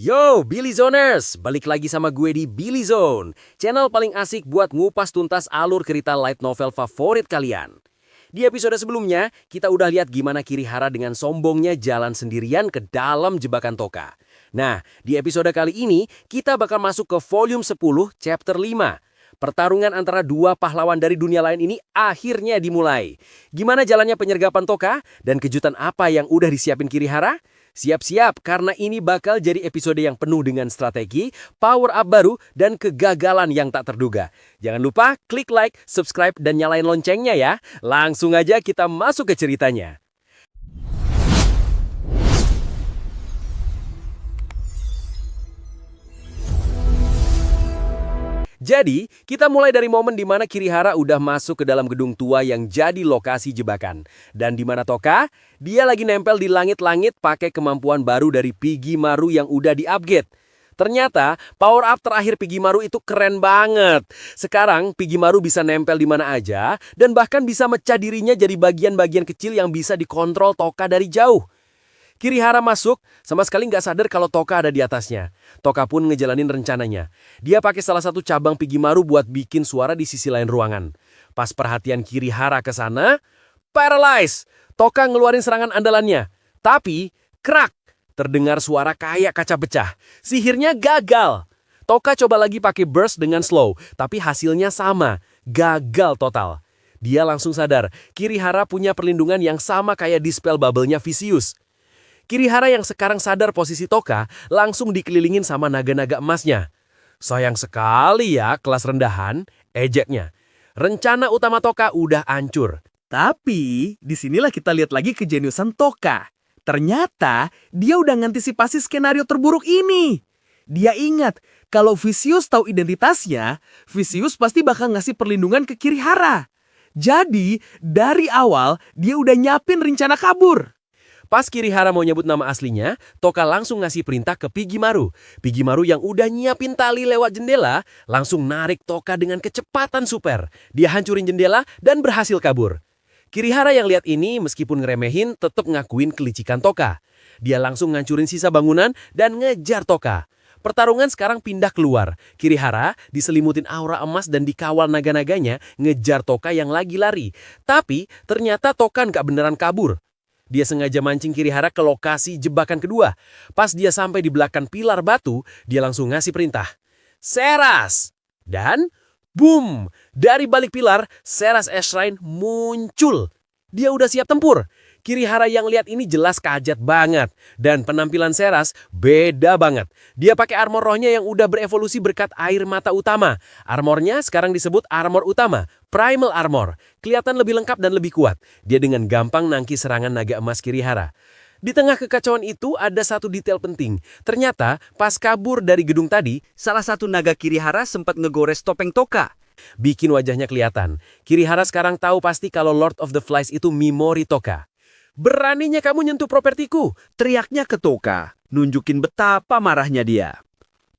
Yo, Billy Zoners! Balik lagi sama gue di Billy Zone, channel paling asik buat ngupas tuntas alur cerita light novel favorit kalian. Di episode sebelumnya, kita udah lihat gimana Kirihara dengan sombongnya jalan sendirian ke dalam jebakan Toka. Nah, di episode kali ini, kita bakal masuk ke volume 10, chapter 5. Pertarungan antara dua pahlawan dari dunia lain ini akhirnya dimulai. Gimana jalannya penyergapan Toka? Dan kejutan apa yang udah disiapin Kirihara? Siap-siap, karena ini bakal jadi episode yang penuh dengan strategi, power up baru, dan kegagalan yang tak terduga. Jangan lupa klik like, subscribe, dan nyalain loncengnya ya. Langsung aja kita masuk ke ceritanya. Jadi, kita mulai dari momen di mana Kirihara udah masuk ke dalam gedung tua yang jadi lokasi jebakan. Dan di mana Toka, dia lagi nempel di langit-langit pakai kemampuan baru dari Pigimaru yang udah di-upgrade. Ternyata, power up terakhir Pigimaru itu keren banget. Sekarang, Pigimaru bisa nempel di mana aja, dan bahkan bisa mecah dirinya jadi bagian-bagian kecil yang bisa dikontrol Toka dari jauh. Kirihara masuk, sama sekali nggak sadar kalau Toka ada di atasnya. Toka pun ngejalanin rencananya. Dia pakai salah satu cabang Pigimaru buat bikin suara di sisi lain ruangan. Pas perhatian Kirihara ke sana, paralyze! Toka ngeluarin serangan andalannya. Tapi, krak! Terdengar suara kayak kaca pecah. Sihirnya gagal. Toka coba lagi pakai burst dengan slow, tapi hasilnya sama. Gagal total. Dia langsung sadar, Kirihara punya perlindungan yang sama kayak dispel bubble-nya Vicious. Kirihara yang sekarang sadar posisi Toka langsung dikelilingin sama naga-naga emasnya. Sayang sekali ya kelas rendahan, ejeknya. Rencana utama Toka udah hancur. Tapi, disinilah kita lihat lagi kejeniusan Toka. Ternyata, dia udah ngantisipasi skenario terburuk ini. Dia ingat, kalau Vicious tahu identitasnya, Vicious pasti bakal ngasih perlindungan ke Kirihara. Jadi, dari awal, dia udah nyiapin rencana kabur. Pas Kirihara mau nyebut nama aslinya, Toka langsung ngasih perintah ke Pigimaru. Pigimaru yang udah nyiapin tali lewat jendela, langsung narik Toka dengan kecepatan super. Dia hancurin jendela dan berhasil kabur. Kirihara yang lihat ini meskipun ngeremehin tetap ngakuin kelicikan Toka. Dia langsung ngancurin sisa bangunan dan ngejar Toka. Pertarungan sekarang pindah keluar. Kirihara diselimutin aura emas dan dikawal naga-naganya ngejar Toka yang lagi lari. Tapi ternyata Toka nggak beneran kabur. Dia sengaja mancing Kirihara ke lokasi jebakan kedua. Pas dia sampai di belakang pilar batu, dia langsung ngasih perintah. Seras! Dan, boom! Dari balik pilar, Seras Shrine muncul. Dia udah siap tempur. Kirihara yang lihat ini jelas kaget banget. Dan penampilan Seras beda banget. Dia pakai armor rohnya yang udah berevolusi berkat air mata utama. Armornya sekarang disebut armor utama, Primal Armor. Kelihatan lebih lengkap dan lebih kuat. Dia dengan gampang nangkis serangan naga emas Kirihara. Di tengah kekacauan itu ada satu detail penting. Ternyata pas kabur dari gedung tadi, Salah satu naga Kirihara sempat ngegores topeng Toka. bikin wajahnya kelihatan. Kirihara sekarang tahu pasti kalau Lord of the Flies itu Mimori Toka. Beraninya kamu nyentuh propertiku. Teriaknya ke Toka, nunjukin betapa marahnya dia.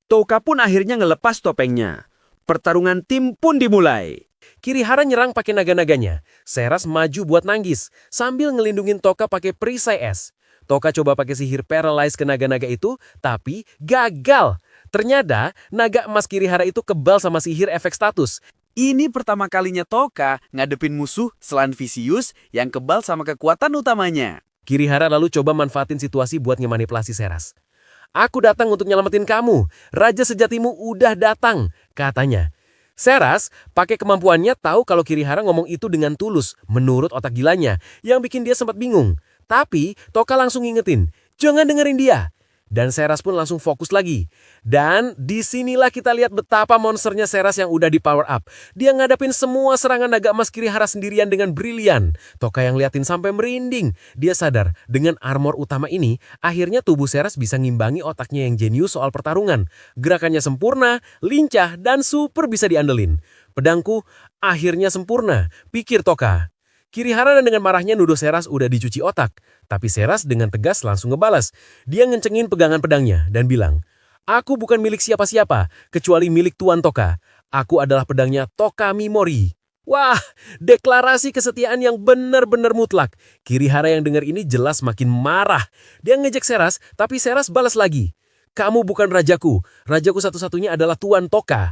Toka pun akhirnya ngelepas topengnya. Pertarungan tim pun dimulai. Kirihara nyerang pakai naga-naganya. Seras maju buat nanggis, sambil ngelindungin Toka pakai perisai es. Toka coba pakai sihir paralyze ke naga-naga itu, tapi gagal. Ternyata, naga emas Kirihara itu kebal sama sihir efek status. Ini pertama kalinya Toka ngadepin musuh selain Vicious yang kebal sama kekuatan utamanya. Kirihara lalu coba manfaatin situasi buat ngemanipulasi Seras. Aku datang untuk nyelamatin kamu. Raja sejatimu udah datang, katanya. Seras pakai kemampuannya tahu kalau Kirihara ngomong itu dengan tulus, menurut otak gilanya, yang bikin dia sempat bingung. Tapi Toka langsung ngingetin, jangan dengerin dia. Dan Seras pun langsung fokus lagi. Dan disinilah kita lihat betapa monsternya Seras yang udah di power up. Dia ngadapin semua serangan naga emas Kirihara sendirian dengan brilian. Toka yang liatin sampai merinding. Dia sadar, dengan armor utama ini, akhirnya tubuh Seras bisa ngimbangi otaknya yang jenius soal pertarungan. Gerakannya sempurna, lincah, dan super bisa diandelin. Pedangku akhirnya sempurna, pikir Toka. Kirihara dengan marahnya nuduh Seras udah dicuci otak. Tapi Seras dengan tegas langsung ngebalas. Dia ngencengin pegangan pedangnya dan bilang, aku bukan milik siapa-siapa, kecuali milik Tuan Toka. Aku adalah pedangnya Toka Mimori. Wah, deklarasi kesetiaan yang benar-benar mutlak. Kirihara yang dengar ini jelas makin marah. Dia ngejek Seras, tapi Seras balas lagi. Kamu bukan rajaku. Rajaku satu-satunya adalah Tuan Toka.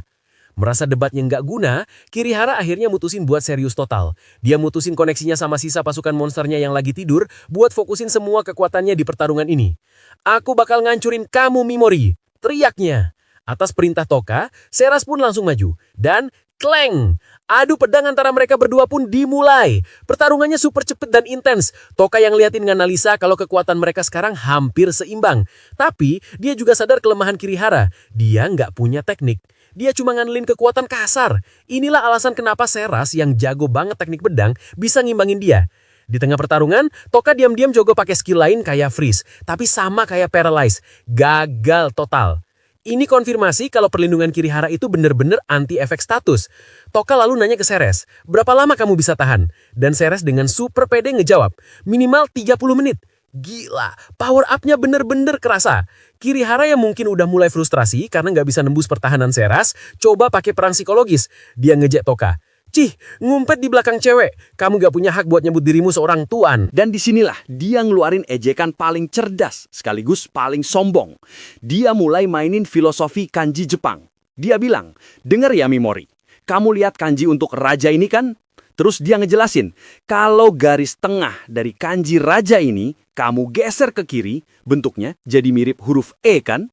Merasa debatnya nggak guna, Kirihara akhirnya mutusin buat serius total. Dia mutusin koneksinya sama sisa pasukan monsternya yang lagi tidur buat fokusin semua kekuatannya di pertarungan ini. Aku bakal ngancurin kamu, Mimori, teriaknya. Atas perintah Toka, Seras pun langsung maju. Dan kleng! Adu pedang antara mereka berdua pun dimulai. Pertarungannya super cepet dan intens. Toka yang liatin nganalisa kalau kekuatan mereka sekarang hampir seimbang. Tapi dia juga sadar kelemahan Kirihara. Dia nggak punya teknik. Dia cuma ngandelin kekuatan kasar. Inilah alasan kenapa Seras yang jago banget teknik pedang bisa ngimbangin dia. Di tengah pertarungan, Toka diam-diam jogo pakai skill lain kayak freeze. Tapi sama kayak paralyze. Gagal total. Ini konfirmasi kalau perlindungan Kirihara itu bener-bener anti efek status. Toka lalu nanya ke Seres, berapa lama kamu bisa tahan? Dan Seres dengan super pede ngejawab, minimal 30 menit. Gila, power up-nya bener-bener kerasa. Kirihara yang mungkin udah mulai frustrasi karena nggak bisa nembus pertahanan Seras, coba pakai perang psikologis. Dia ngejek Toka. Cih, ngumpet di belakang cewek. Kamu gak punya hak buat nyebut dirimu seorang tuan. Dan disinilah dia ngeluarin ejekan paling cerdas, sekaligus paling sombong. Dia mulai mainin filosofi kanji Jepang. Dia bilang, dengar ya Mimori, kamu lihat kanji untuk raja ini kan? Terus dia ngejelasin, kalau garis tengah dari kanji raja ini, kamu geser ke kiri, bentuknya jadi mirip huruf E kan?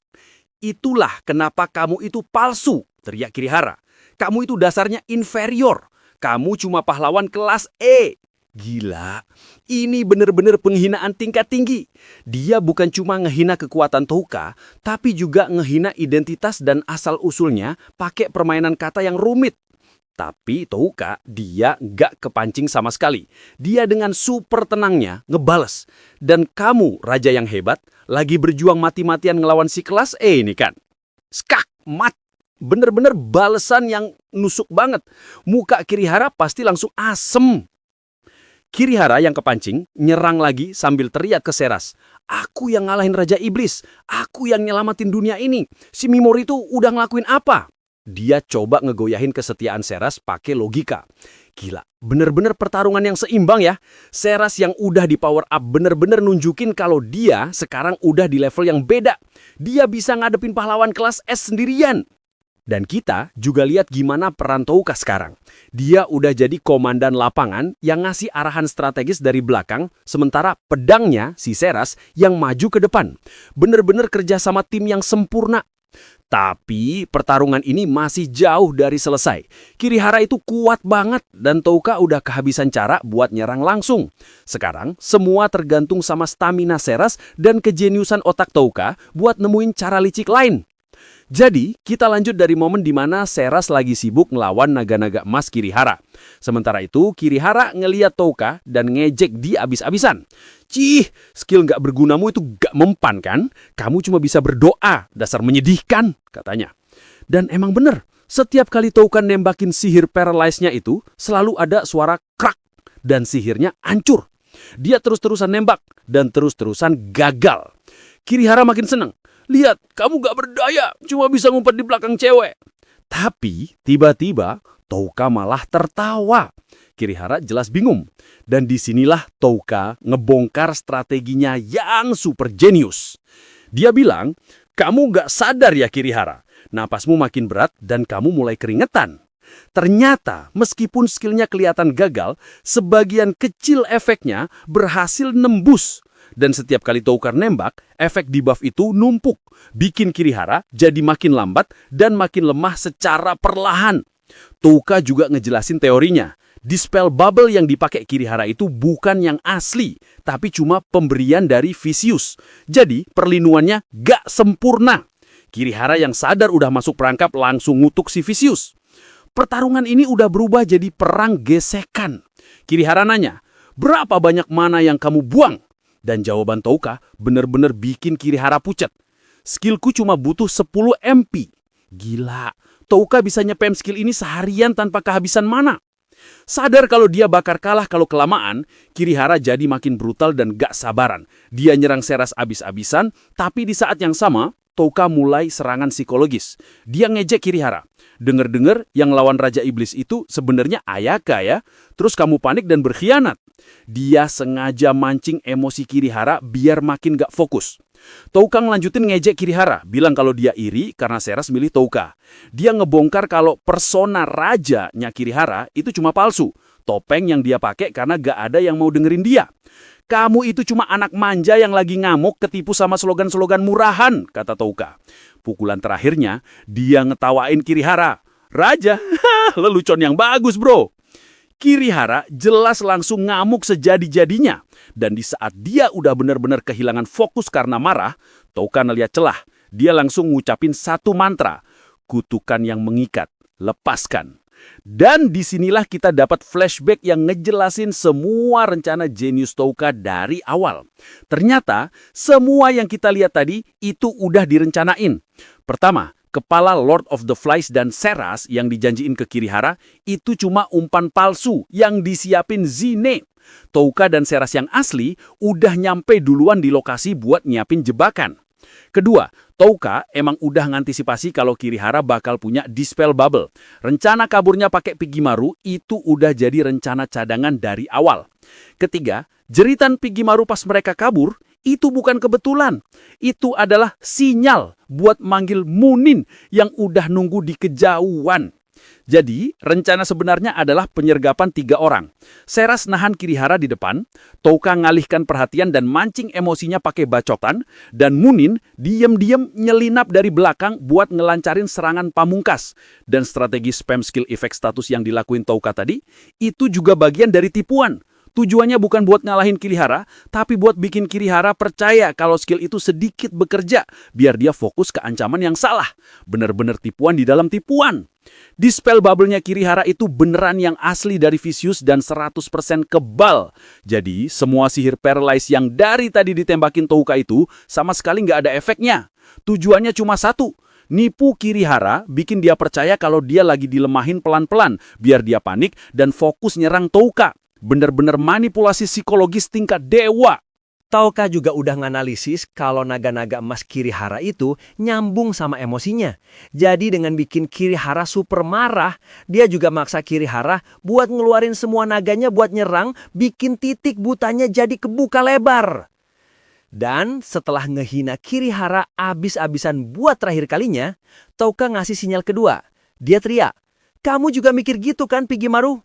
Itulah kenapa kamu itu palsu, teriak Kirihara. Kamu itu dasarnya inferior. Kamu cuma pahlawan kelas E. Gila, ini bener-bener penghinaan tingkat tinggi. Dia bukan cuma ngehina kekuatan Touka, tapi juga ngehina identitas dan asal-usulnya pakai permainan kata yang rumit. Tapi Touka, dia nggak kepancing sama sekali. Dia dengan super tenangnya ngebales. Dan kamu, raja yang hebat, lagi berjuang mati-matian ngelawan si kelas E ini kan? Skak, mat. Bener-bener balesan yang nusuk banget. Muka Kirihara pasti langsung asem. Kirihara yang kepancing, nyerang lagi sambil teriak ke Seras. Aku yang ngalahin Raja Iblis. Aku yang nyelamatin dunia ini. Si Mimori itu udah ngelakuin apa? Dia coba ngegoyahin kesetiaan Seras pakai logika. Gila, bener-bener pertarungan yang seimbang ya. Seras yang udah di power up bener-bener nunjukin kalau dia sekarang udah di level yang beda. Dia bisa ngadepin pahlawan kelas S sendirian. Dan kita juga lihat gimana peran Touka sekarang. Dia udah jadi komandan lapangan yang ngasih arahan strategis dari belakang, sementara pedangnya, si Seras, yang maju ke depan. Bener-bener kerja sama tim yang sempurna. Tapi pertarungan ini masih jauh dari selesai. Kirihara itu kuat banget dan Touka udah kehabisan cara buat nyerang langsung. Sekarang semua tergantung sama stamina Seras dan kejeniusan otak Touka buat nemuin cara licik lain. Jadi, kita lanjut dari momen di mana Seras lagi sibuk ngelawan naga-naga emas Kirihara. Sementara itu, Kirihara ngeliat Touka dan ngejek dia abis-abisan. Cih, skill nggak bergunamu itu nggak mempan kan? Kamu cuma bisa berdoa, dasar menyedihkan, katanya. Dan emang bener, setiap kali Touka nembakin sihir paralyze-nya itu, selalu ada suara krak, dan sihirnya hancur. Dia terus-terusan nembak, dan terus-terusan gagal. Kirihara makin seneng. Lihat, kamu gak berdaya, cuma bisa ngumpet di belakang cewek. Tapi, tiba-tiba, Touka malah tertawa. Kirihara jelas bingung. Dan disinilah Touka ngebongkar strateginya yang super jenius. Dia bilang, kamu gak sadar ya Kirihara, napasmu makin berat dan kamu mulai keringetan. Ternyata, meskipun skillnya kelihatan gagal, sebagian kecil efeknya berhasil nembus. Dan setiap kali Touka nembak, efek debuff itu numpuk, bikin Kirihara jadi makin lambat dan makin lemah secara perlahan. Touka juga ngejelasin teorinya. Dispel bubble yang dipakai Kirihara itu bukan yang asli, tapi cuma pemberian dari Vicious. Jadi, perlindungannya gak sempurna. Kirihara yang sadar udah masuk perangkap langsung ngutuk si Vicious. Pertarungan ini udah berubah jadi perang gesekan. Kirihara nanya, berapa banyak mana yang kamu buang? Dan jawaban Touka bener-bener bikin Kirihara pucat. Skillku cuma butuh 10 MP. Gila, Touka bisa nyepem skill ini seharian tanpa kehabisan mana. Sadar kalau dia bakar kalah kalau kelamaan, Kirihara jadi makin brutal dan gak sabaran. Dia nyerang Seras abis-abisan, tapi di saat yang sama, Touka mulai serangan psikologis. Dia ngejek Kirihara. Dengar-dengar yang lawan Raja Iblis itu sebenarnya Ayaka ya. Terus kamu panik dan berkhianat. Dia sengaja mancing emosi Kirihara biar makin gak fokus. Touka ngelanjutin ngejek Kirihara, bilang kalau dia iri karena Seras milih Touka. Dia ngebongkar kalau persona rajanya Kirihara itu cuma palsu. Topeng yang dia pakai karena gak ada yang mau dengerin dia. Kamu itu cuma anak manja yang lagi ngamuk ketipu sama slogan-slogan murahan, kata Touka. Pukulan terakhirnya, dia ngetawain Kirihara. Raja, lelucon yang bagus bro. Kirihara jelas langsung ngamuk sejadi-jadinya. Dan di saat dia udah benar-benar kehilangan fokus karena marah, Touka ngeliat celah. Dia langsung ngucapin satu mantra. Kutukan yang mengikat, lepaskan. Dan disinilah kita dapat flashback yang ngejelasin semua rencana jenius Touka dari awal. Ternyata, semua yang kita lihat tadi itu udah direncanain. Pertama, kepala Lord of the Flies dan Seras yang dijanjiin ke Kirihara itu cuma umpan palsu yang disiapin Zine. Touka dan Seras yang asli udah nyampe duluan di lokasi buat nyiapin jebakan. Kedua, Touka emang udah ngantisipasi kalau Kirihara bakal punya Dispel Bubble. Rencana kaburnya pakai Pigimaru itu udah jadi rencana cadangan dari awal. Ketiga, jeritan Pigimaru pas mereka kabur itu bukan kebetulan. Itu adalah sinyal buat manggil Munin yang udah nunggu di kejauhan. Jadi, rencana sebenarnya adalah penyergapan 3 orang. Seras nahan Kirihara di depan, Touka ngalihkan perhatian dan mancing emosinya pakai bacotan, dan Munin diem-diem nyelinap dari belakang buat ngelancarin serangan pamungkas. Dan strategi spam skill effect status yang dilakuin Touka tadi, itu juga bagian dari tipuan. Tujuannya bukan buat ngalahin Kirihara, tapi buat bikin Kirihara percaya kalau skill itu sedikit bekerja, biar dia fokus ke ancaman yang salah. Bener-bener tipuan di dalam tipuan. Dispel bubble-nya Kirihara itu beneran yang asli dari Vicious dan 100% kebal. Jadi, semua sihir paralyze yang dari tadi ditembakin Touka itu sama sekali nggak ada efeknya. Tujuannya cuma satu, nipu Kirihara, bikin dia percaya kalau dia lagi dilemahin pelan-pelan, biar dia panik dan fokus nyerang Touka. Bener-bener manipulasi psikologis tingkat dewa. Touka juga udah nganalisis kalau naga-naga emas Kirihara itu nyambung sama emosinya. Jadi dengan bikin Kirihara super marah, dia juga maksa Kirihara buat ngeluarin semua naganya buat nyerang, bikin titik butanya jadi kebuka lebar. Dan setelah ngehina Kirihara abis-abisan buat terakhir kalinya, Touka ngasih sinyal kedua. Dia teriak, "Kamu juga mikir gitu kan, Pigimaru?"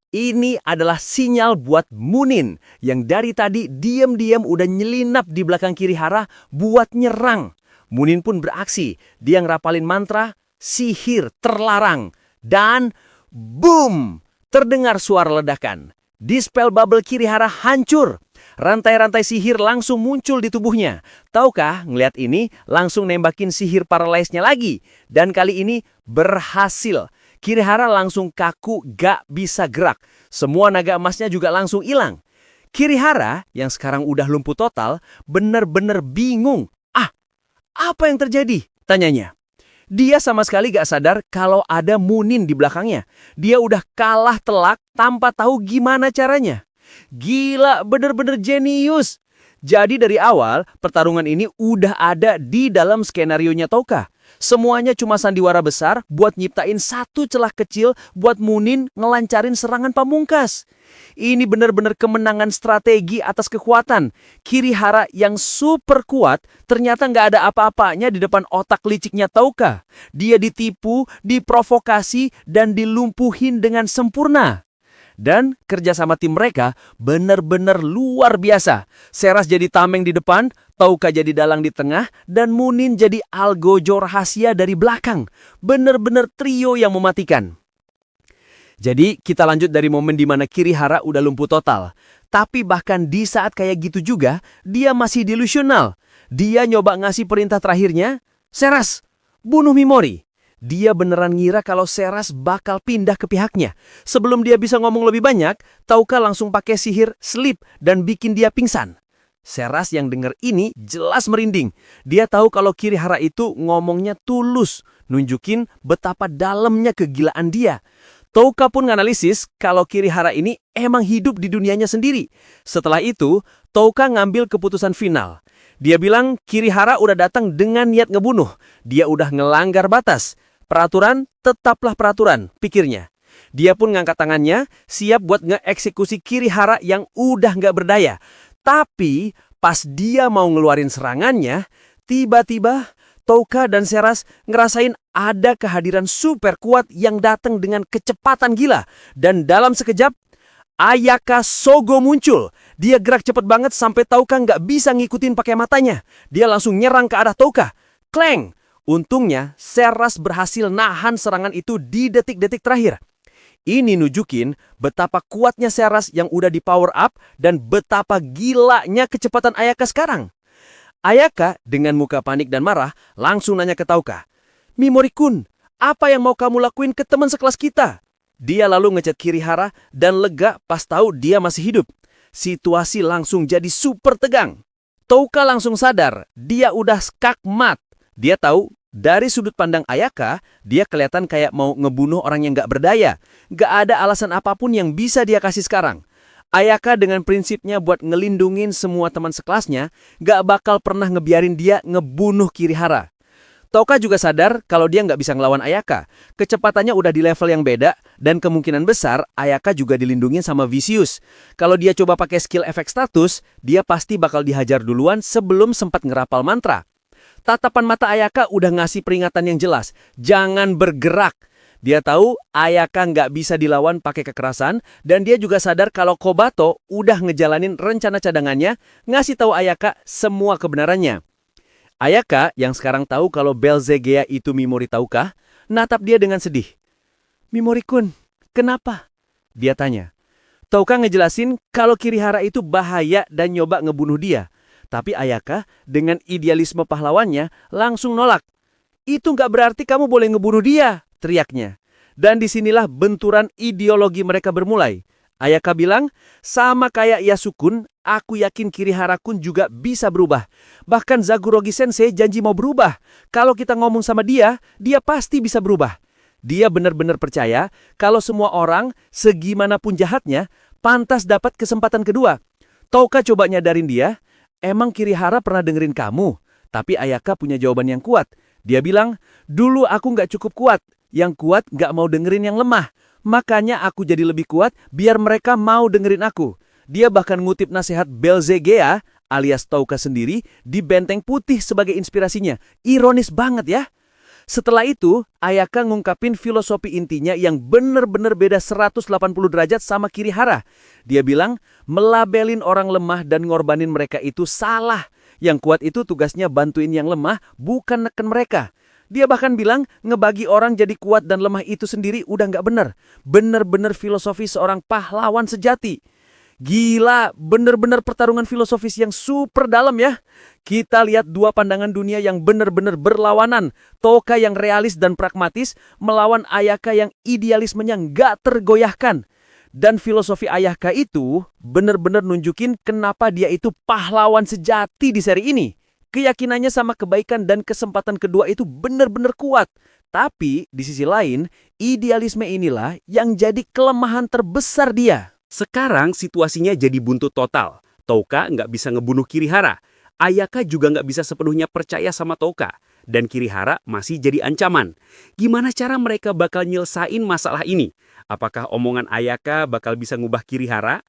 Ini adalah sinyal buat Munin yang dari tadi diam-diam udah nyelinap di belakang Kirihara buat nyerang. Munin pun beraksi, dia ngerapalin mantra sihir terlarang. Dan boom! Terdengar suara ledakan. Dispel bubble Kirihara hancur. Rantai-rantai sihir langsung muncul di tubuhnya. Touka ngeliat ini langsung nembakin sihir paralyze-nya lagi. Dan kali ini berhasil. Kirihara langsung kaku, gak bisa gerak. Semua naga emasnya juga langsung hilang. Kirihara, yang sekarang udah lumpuh total, bener-bener bingung. Apa yang terjadi? Tanyanya. Dia sama sekali gak sadar kalau ada Munin di belakangnya. Dia udah kalah telak tanpa tahu gimana caranya. Gila, bener-bener jenius. Jadi dari awal, pertarungan ini udah ada di dalam skenarionya Touka. Semuanya cuma sandiwara besar buat nyiptain satu celah kecil buat Munin ngelancarin serangan pamungkas. Ini benar-benar kemenangan strategi atas kekuatan. Kirihara yang super kuat ternyata nggak ada apa-apanya di depan otak liciknya Touka. Dia ditipu, diprovokasi, dan dilumpuhin dengan sempurna. Dan kerjasama tim mereka benar-benar luar biasa. Seras jadi tameng di depan, Touka jadi dalang di tengah, dan Munin jadi algojo rahasia dari belakang. Benar-benar trio yang mematikan. Jadi kita lanjut dari momen di mana Kirihara udah lumpuh total. Tapi bahkan di saat kayak gitu juga, dia masih delusional. Dia nyoba ngasih perintah terakhirnya, "Seras, bunuh Mimori." Dia beneran ngira kalau Seras bakal pindah ke pihaknya. Sebelum dia bisa ngomong lebih banyak, Touka langsung pakai sihir sleep dan bikin dia pingsan. Seras yang denger ini jelas merinding. Dia tahu kalau Kirihara itu ngomongnya tulus, nunjukin betapa dalamnya kegilaan dia. Touka pun nganalisis kalau Kirihara ini emang hidup di dunianya sendiri. Setelah itu, Touka ngambil keputusan final. Dia bilang Kirihara udah datang dengan niat ngebunuh. Dia udah ngelanggar batas. Peraturan tetaplah peraturan, pikirnya. Dia pun ngangkat tangannya, siap buat ngeeksekusi Kirihara yang udah nggak berdaya. Tapi Pas dia mau ngeluarin serangannya, tiba-tiba Touka dan Seras ngerasain ada kehadiran super kuat yang datang dengan kecepatan gila. Dan dalam sekejap, Ayaka Sogo muncul. Dia gerak cepet banget sampai Touka nggak bisa ngikutin pakai matanya. Dia langsung nyerang ke arah Touka. Kleng! Untungnya, Seras berhasil nahan serangan itu di detik-detik terakhir. Ini nunjukin betapa kuatnya Seras yang udah di power up dan betapa gilanya kecepatan Ayaka sekarang. Ayaka dengan muka panik dan marah langsung nanya ke Touka, "Mimori-kun, apa yang mau kamu lakuin ke teman sekelas kita?" Dia lalu ngechat Kirihara dan lega pas tahu dia masih hidup. Situasi langsung jadi super tegang. Touka langsung sadar dia udah skakmat. Dia tahu dari sudut pandang Ayaka, dia kelihatan kayak mau ngebunuh orang yang gak berdaya. Gak ada alasan apapun yang bisa dia kasih sekarang. Ayaka dengan prinsipnya buat ngelindungin semua teman sekelasnya, gak bakal pernah ngebiarin dia ngebunuh Kirihara. Touka juga sadar kalau dia nggak bisa ngelawan Ayaka. Kecepatannya udah di level yang beda, dan kemungkinan besar Ayaka juga dilindungin sama Vicious. Kalau dia coba pakai skill efek status, dia pasti bakal dihajar duluan sebelum sempat ngerapal mantra. Tatapan mata Ayaka udah ngasih peringatan yang jelas, jangan bergerak. Dia tahu Ayaka nggak bisa dilawan pakai kekerasan, dan dia juga sadar kalau Kobato udah ngejalanin rencana cadangannya, ngasih tahu Ayaka semua kebenarannya. Ayaka yang sekarang tahu kalau Belzegea itu Mimori Touka, natap dia dengan sedih. "Mimori-kun, kenapa?" dia tanya. Touka ngejelasin kalau Kirihara itu bahaya dan nyoba ngebunuh dia. Tapi Ayaka dengan idealisme pahlawannya langsung nolak. "Itu nggak berarti kamu boleh ngebunuh dia," teriaknya. Dan disinilah benturan ideologi mereka bermulai. Ayaka bilang, "Sama kayak Yasukun, aku yakin Kirihara-kun juga bisa berubah. Bahkan Zagurogi Sensei janji mau berubah. Kalau kita ngomong sama dia, dia pasti bisa berubah." Dia benar-benar percaya kalau semua orang, segimanapun jahatnya, pantas dapat kesempatan kedua. Touka coba nyadarin dia, "Emang Kirihara pernah dengerin kamu?" Tapi Ayaka punya jawaban yang kuat. Dia bilang, "Dulu aku nggak cukup kuat. Yang kuat nggak mau dengerin yang lemah. Makanya aku jadi lebih kuat biar mereka mau dengerin aku." Dia bahkan ngutip nasihat Belzegea alias Touka sendiri di Benteng Putih sebagai inspirasinya. Ironis banget ya. Setelah itu, Ayaka ngungkapin filosofi intinya yang bener-bener beda 180 derajat sama Kirihara. Dia bilang, melabelin orang lemah dan ngorbanin mereka itu salah. Yang kuat itu tugasnya bantuin yang lemah, bukan neken mereka. Dia bahkan bilang, ngebagi orang jadi kuat dan lemah itu sendiri udah nggak bener. Bener-bener filosofi seorang pahlawan sejati. Gila, bener-bener pertarungan filosofis yang super dalam ya. Kita lihat dua pandangan dunia yang bener-bener berlawanan. Touka yang realis dan pragmatis melawan Ayaka yang idealismenya nggak tergoyahkan. Dan filosofi Ayaka itu bener-bener nunjukin kenapa dia itu pahlawan sejati di seri ini. Keyakinannya sama kebaikan dan kesempatan kedua itu bener-bener kuat. Tapi di sisi lain, idealisme inilah yang jadi kelemahan terbesar dia. Sekarang situasinya jadi buntu total. Touka nggak bisa ngebunuh Kirihara. Ayaka juga nggak bisa sepenuhnya percaya sama Touka. Dan Kirihara masih jadi ancaman. Gimana cara mereka bakal nyelesain masalah ini? Apakah omongan Ayaka bakal bisa ngubah Kirihara?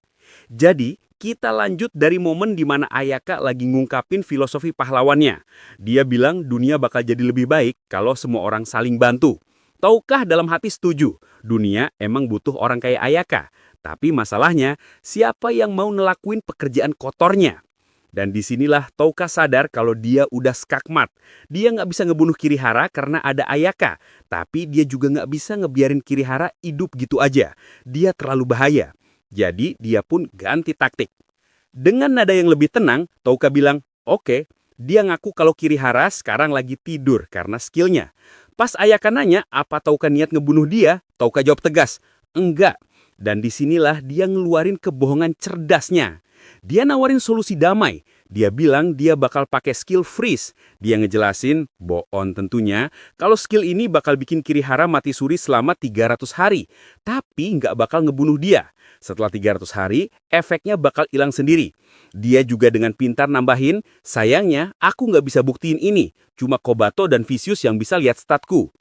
Jadi, kita lanjut dari momen di mana Ayaka lagi ngungkapin filosofi pahlawannya. Dia bilang dunia bakal jadi lebih baik kalau semua orang saling bantu. Touka dalam hati setuju, dunia emang butuh orang kayak Ayaka. Tapi masalahnya, siapa yang mau ngelakuin pekerjaan kotornya? Dan disinilah Touka sadar kalau dia udah skakmat. Dia nggak bisa ngebunuh Kirihara karena ada Ayaka. Tapi dia juga nggak bisa ngebiarin Kirihara hidup gitu aja. Dia terlalu bahaya. Jadi dia pun ganti taktik. Dengan nada yang lebih tenang, Touka bilang, "Oke." Dia ngaku kalau Kirihara sekarang lagi tidur karena skillnya. Pas Ayaka nanya apa Touka niat ngebunuh dia, Touka jawab tegas, "Enggak." Dan disinilah dia ngeluarin kebohongan cerdasnya. Dia nawarin solusi damai. Dia bilang dia bakal pakai skill freeze. Dia ngejelasin, bohong tentunya, kalau skill ini bakal bikin Kirihara mati suri selama 300 hari. Tapi nggak bakal ngebunuh dia. Setelah 300 hari, efeknya bakal hilang sendiri. Dia juga dengan pintar nambahin, sayangnya aku nggak bisa buktiin ini. Cuma Kobato dan Vicious yang bisa lihat statku.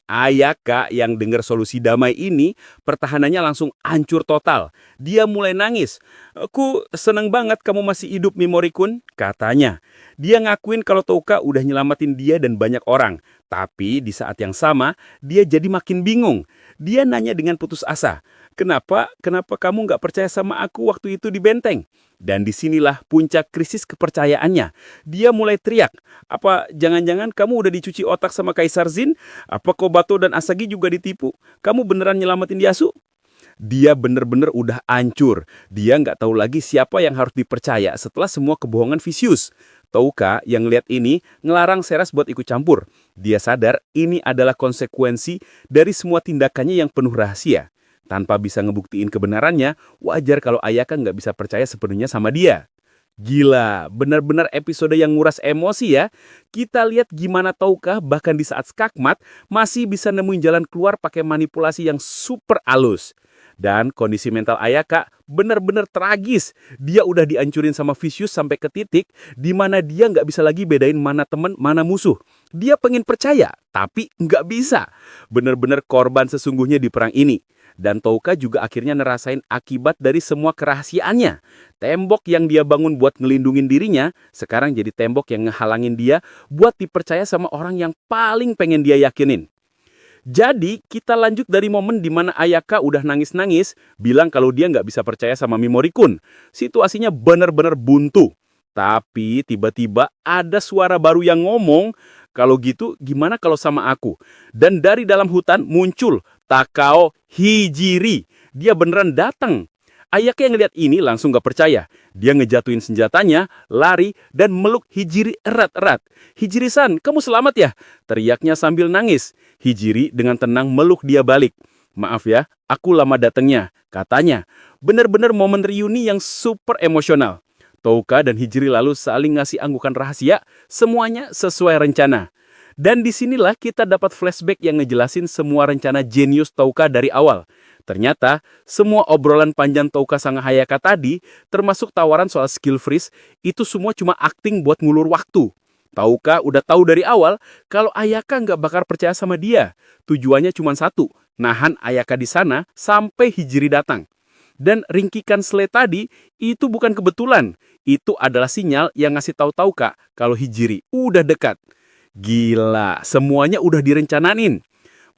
Ayaka yang dengar solusi damai ini, pertahanannya langsung hancur total. Dia mulai nangis. "Aku seneng banget kamu masih hidup, Mimori-kun," katanya. Dia ngakuin kalau Touka udah nyelamatin dia dan banyak orang. Tapi di saat yang sama, dia jadi makin bingung. Dia nanya dengan putus asa, Kenapa kamu nggak percaya sama aku waktu itu di benteng?" Dan disinilah puncak krisis kepercayaannya. Dia mulai teriak, "Apa jangan-jangan kamu udah dicuci otak sama Kaisar Jin? Apa Kobato dan Asagi juga ditipu? Kamu beneran nyelamatin Yasu?" Dia bener-bener udah hancur. Dia nggak tahu lagi siapa yang harus dipercaya setelah semua kebohongan Vicious. Touka yang lihat ini ngelarang Ceres buat ikut campur. Dia sadar ini adalah konsekuensi dari semua tindakannya yang penuh rahasia. Tanpa bisa ngebuktiin kebenarannya, wajar kalau Ayaka nggak bisa percaya sepenuhnya sama dia. Gila, benar-benar episode yang nguras emosi ya. Kita lihat gimana Touka bahkan di saat skakmat masih bisa nemuin jalan keluar pakai manipulasi yang super halus. Dan kondisi mental Ayaka benar-benar tragis. Dia udah dihancurin sama Vicious sampai ke titik di mana dia nggak bisa lagi bedain mana teman, mana musuh. Dia pengen percaya, tapi nggak bisa. Benar-benar korban sesungguhnya di perang ini. Dan Touka juga akhirnya ngerasain akibat dari semua kerahasiaannya. Tembok yang dia bangun buat ngelindungin dirinya, sekarang jadi tembok yang ngehalangin dia buat dipercaya sama orang yang paling pengen dia yakinin. Jadi, kita lanjut dari momen di mana Ayaka udah nangis-nangis, bilang kalau dia nggak bisa percaya sama Mimori-kun. Situasinya benar-benar buntu. Tapi tiba-tiba ada suara baru yang ngomong, "Kalau gitu gimana kalau sama aku?" Dan dari dalam hutan muncul Takao Hijiri. Dia beneran datang. Ayaka yang lihat ini langsung gak percaya. Dia ngejatuhin senjatanya, lari, dan meluk Hijiri erat-erat. "Hijiri-san, kamu selamat ya?" teriaknya sambil nangis. Hijiri dengan tenang meluk dia balik. "Maaf ya, aku lama datangnya," katanya. Bener-bener momen reuni yang super emosional. Touka dan Hijiri lalu saling ngasih anggukan rahasia, semuanya sesuai rencana. Dan disinilah kita dapat flashback yang ngejelasin semua rencana jenius Touka dari awal. Ternyata, semua obrolan panjang Touka sama Hayaka tadi, termasuk tawaran soal skill freeze, itu semua cuma akting buat ngulur waktu. Touka udah tahu dari awal kalau Ayaka nggak bakal percaya sama dia. Tujuannya cuma satu, nahan Ayaka di sana sampai Hijiri datang. Dan ringkikan Slay tadi, itu bukan kebetulan. Itu adalah sinyal yang ngasih tahu Touka kalau Hijiri udah dekat. Gila, semuanya udah direncanain.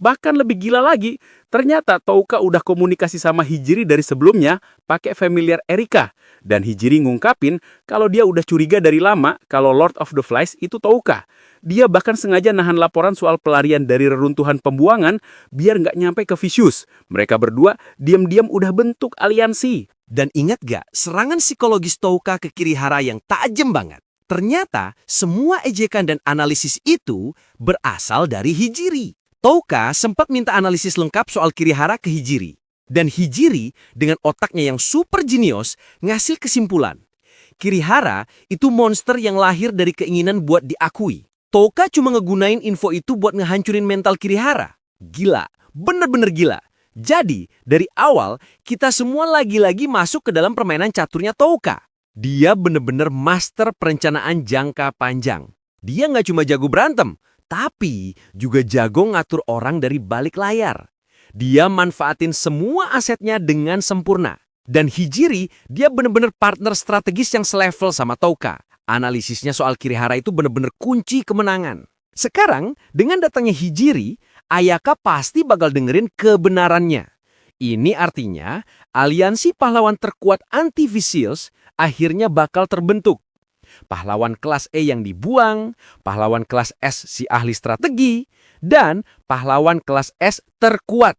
Bahkan lebih gila lagi, ternyata Touka udah komunikasi sama Hijiri dari sebelumnya pakai familiar Erika. Dan Hijiri ngungkapin kalau dia udah curiga dari lama kalau Lord of the Flies itu Touka. Dia bahkan sengaja nahan laporan soal pelarian dari reruntuhan pembuangan biar nggak nyampe ke Vicious. Mereka berdua diam-diam udah bentuk aliansi. Dan ingat gak, serangan psikologis Touka ke Kirihara yang tajam banget? Ternyata semua ejekan dan analisis itu berasal dari Hijiri. Touka sempat minta analisis lengkap soal Kirihara ke Hijiri. Dan Hijiri dengan otaknya yang super jenius ngasih kesimpulan. Kirihara itu monster yang lahir dari keinginan buat diakui. Touka cuma ngegunain info itu buat ngehancurin mental Kirihara. Gila, bener-bener gila. Jadi, dari awal kita semua lagi-lagi masuk ke dalam permainan caturnya Touka. Dia bener-bener master perencanaan jangka panjang. Dia nggak cuma jago berantem, tapi juga jago ngatur orang dari balik layar. Dia manfaatin semua asetnya dengan sempurna. Dan Hijiri, dia bener-bener partner strategis yang selevel sama Touka. Analisisnya soal Kirihara itu bener-bener kunci kemenangan. Sekarang, dengan datangnya Hijiri, Ayaka pasti bakal dengerin kebenarannya. Ini artinya, aliansi pahlawan terkuat anti-Vicious akhirnya bakal terbentuk. Pahlawan kelas E yang dibuang, pahlawan kelas S si ahli strategi, dan pahlawan kelas S terkuat.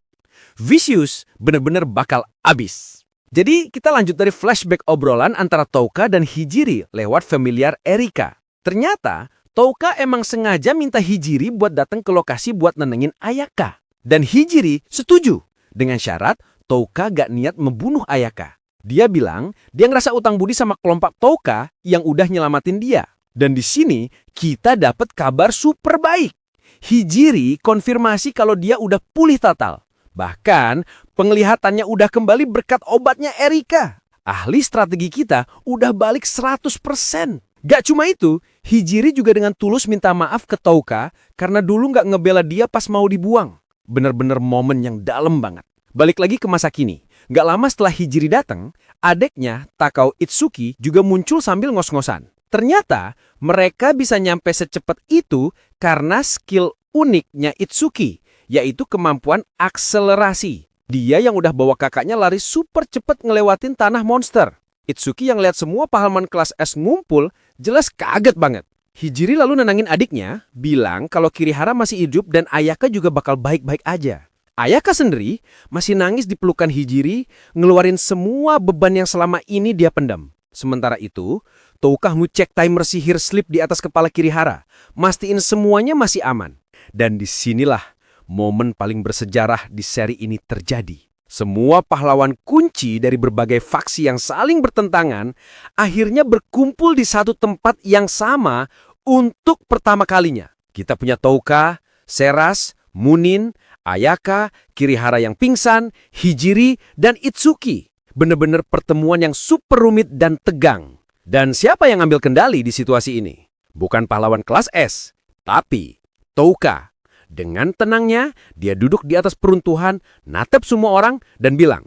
Vicious bener-bener bakal abis. Jadi kita lanjut dari flashback obrolan antara Touka dan Hijiri lewat familiar Erika. Ternyata Touka emang sengaja minta Hijiri buat datang ke lokasi buat nenengin Ayaka. Dan Hijiri setuju dengan syarat Touka gak niat membunuh Ayaka. Dia bilang dia ngerasa utang budi sama kelompok Touka yang udah nyelamatin dia. Dan di sini kita dapat kabar super baik. Hijiri konfirmasi kalau dia udah pulih total. Bahkan penglihatannya udah kembali berkat obatnya Erika. Ahli strategi kita udah balik 100%. Gak cuma itu, Hijiri juga dengan tulus minta maaf ke Touka karena dulu nggak ngebela dia pas mau dibuang. Bener-bener momen yang dalam banget. Balik lagi ke masa kini. Gak lama setelah Hijiri datang, adeknya Takao Itsuki juga muncul sambil ngos-ngosan. Ternyata mereka bisa nyampe secepat itu karena skill uniknya Itsuki, yaitu kemampuan akselerasi. Dia yang udah bawa kakaknya lari super cepat ngelewatin tanah monster. Itsuki yang lihat semua pahlawan kelas S ngumpul, jelas kaget banget. Hijiri lalu nenangin adiknya, bilang kalau Kirihara masih hidup dan Ayaka juga bakal baik-baik aja. Ayaka sendiri masih nangis di pelukan Hijiri, ngeluarin semua beban yang selama ini dia pendam. Sementara itu, Touka ngecek timer sihir sleep di atas kepala Kirihara, mastiin semuanya masih aman. Dan disinilah momen paling bersejarah di seri ini terjadi. Semua pahlawan kunci dari berbagai faksi yang saling bertentangan akhirnya berkumpul di satu tempat yang sama untuk pertama kalinya. Kita punya Touka, Seras, Munin, Ayaka, Kirihara yang pingsan, Hijiri, dan Itsuki. Bener-bener pertemuan yang super rumit dan tegang. Dan siapa yang ambil kendali di situasi ini? Bukan pahlawan kelas S, tapi Touka. Dengan tenangnya, dia duduk di atas peruntuhan, natap semua orang, dan bilang,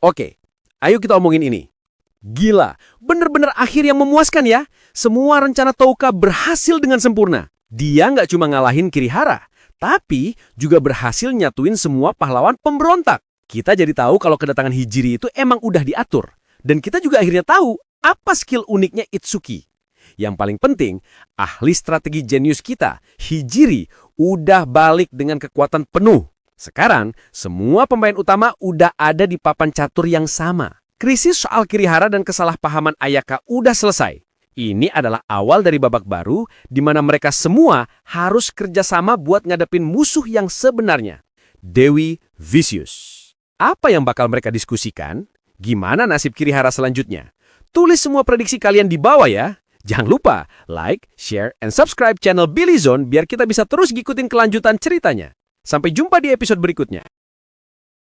"Oke, ayo kita omongin ini." Gila, bener-bener akhir yang memuaskan ya. Semua rencana Touka berhasil dengan sempurna. Dia nggak cuma ngalahin Kirihara, tapi juga berhasil nyatuin semua pahlawan pemberontak. Kita jadi tahu kalau kedatangan Hijiri itu emang udah diatur. Dan kita juga akhirnya tahu apa skill uniknya Itsuki. Yang paling penting, ahli strategi jenius kita, Hijiri, udah balik dengan kekuatan penuh. Sekarang, semua pemain utama udah ada di papan catur yang sama. Krisis soal Kirihara dan kesalahpahaman Ayaka udah selesai. Ini adalah awal dari babak baru, di mana mereka semua harus kerjasama buat ngadepin musuh yang sebenarnya, Dewi Vicious. Apa yang bakal mereka diskusikan? Gimana nasib Kirihara selanjutnya? Tulis semua prediksi kalian di bawah ya. Jangan lupa like, share, and subscribe channel Billy Zone biar kita bisa terus ngikutin kelanjutan ceritanya. Sampai jumpa di episode berikutnya.